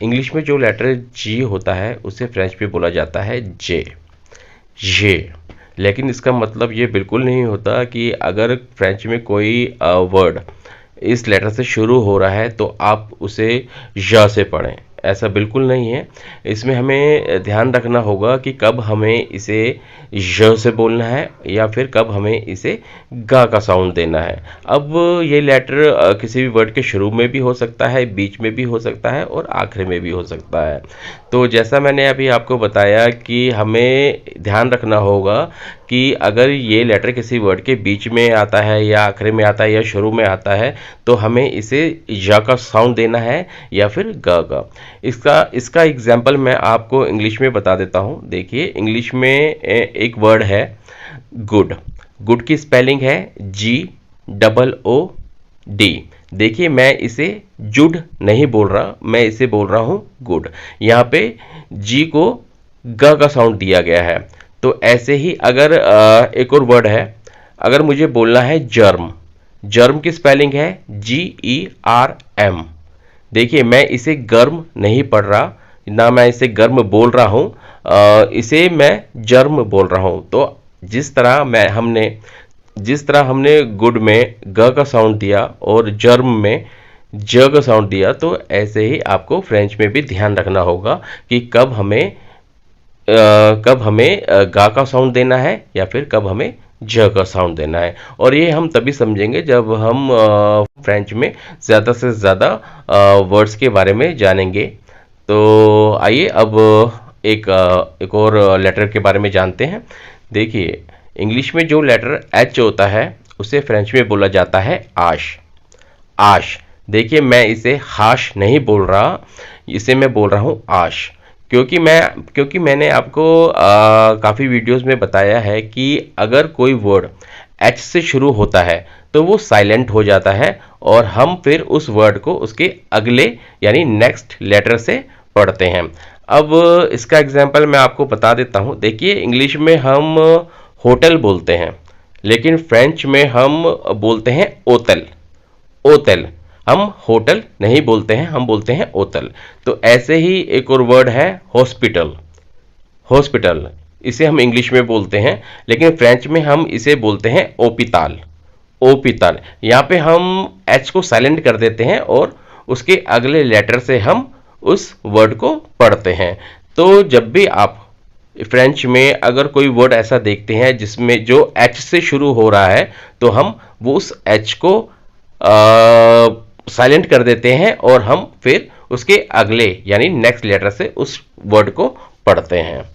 English में जो letter जी होता है उसे फ्रेंच में बोला जाता है जे, ये। लेकिन इसका मतलब ये बिल्कुल नहीं होता कि अगर फ्रेंच में कोई वर्ड इस लेटर से शुरू हो रहा है तो आप उसे ज से पढ़ें, ऐसा बिल्कुल नहीं है। इसमें हमें ध्यान रखना होगा कि कब हमें इसे ज से बोलना है या फिर कब हमें इसे गा का साउंड देना है। अब ये लेटर किसी भी वर्ड के शुरू में भी हो सकता है, बीच में भी हो सकता है और आखिर में भी हो सकता है। तो जैसा मैंने अभी आपको बताया कि हमें ध्यान रखना होगा कि अगर ये लेटर किसी वर्ड के बीच में आता है या आखिर में आता है या शुरू में आता है तो हमें इसे य का साउंड देना है या फिर ग का। इसका एग्जाम्पल मैं आपको इंग्लिश में बता देता हूँ। देखिए, इंग्लिश में एक वर्ड है गुड। गुड की स्पेलिंग है GOOD। देखिए, मैं इसे जुड नहीं बोल रहा, मैं इसे बोल रहा हूँ गुड। यहाँ पे जी को ग का साउंड दिया गया है। तो ऐसे ही अगर एक और वर्ड है, अगर मुझे बोलना है जर्म। जर्म की स्पेलिंग है GERM। देखिए, मैं इसे गर्म नहीं पढ़ रहा, ना मैं इसे गर्म बोल रहा हूँ, इसे मैं जर्म बोल रहा हूँ। तो जिस तरह हमने गुड में ग का साउंड दिया और जर्म में ज का साउंड दिया, तो ऐसे ही आपको फ्रेंच में भी ध्यान रखना होगा कि कब हमें गा का साउंड देना है या फिर कब हमें ज का साउंड देना है। और ये हम तभी समझेंगे जब हम फ्रेंच में ज़्यादा से ज़्यादा वर्ड्स के बारे में जानेंगे। तो आइए अब एक और लेटर के बारे में जानते हैं। देखिए, इंग्लिश में जो लेटर एच होता है उसे फ्रेंच में बोला जाता है आश। आश। देखिए, मैं इसे हाश नहीं बोल रहा, इसे मैं बोल रहा हूँ आश। क्योंकि मैंने आपको काफ़ी वीडियोस में बताया है कि अगर कोई वर्ड एच से शुरू होता है तो वो साइलेंट हो जाता है और हम फिर उस वर्ड को उसके अगले यानी नेक्स्ट लेटर से पढ़ते हैं। अब इसका एग्जांपल मैं आपको बता देता हूँ। देखिए, इंग्लिश में हम होटल बोलते हैं, लेकिन फ्रेंच में हम बोलते हैं ओतल। ओतल। हम होटल नहीं बोलते हैं, हम बोलते हैं ओतल। तो ऐसे ही एक और वर्ड है हॉस्पिटल। हॉस्पिटल, इसे हम इंग्लिश में बोलते हैं, लेकिन फ्रेंच में हम इसे बोलते हैं ओपिताल। ओपिताल। यहाँ पे हम एच को साइलेंट कर देते हैं और उसके अगले लेटर से हम उस वर्ड को पढ़ते हैं। तो जब भी आप फ्रेंच में अगर कोई वर्ड ऐसा देखते हैं जिसमें जो एच से शुरू हो रहा है, तो हम वो उस एच को साइलेंट कर देते हैं और हम फिर उसके अगले यानी नेक्स्ट लेटर से उस वर्ड को पढ़ते हैं।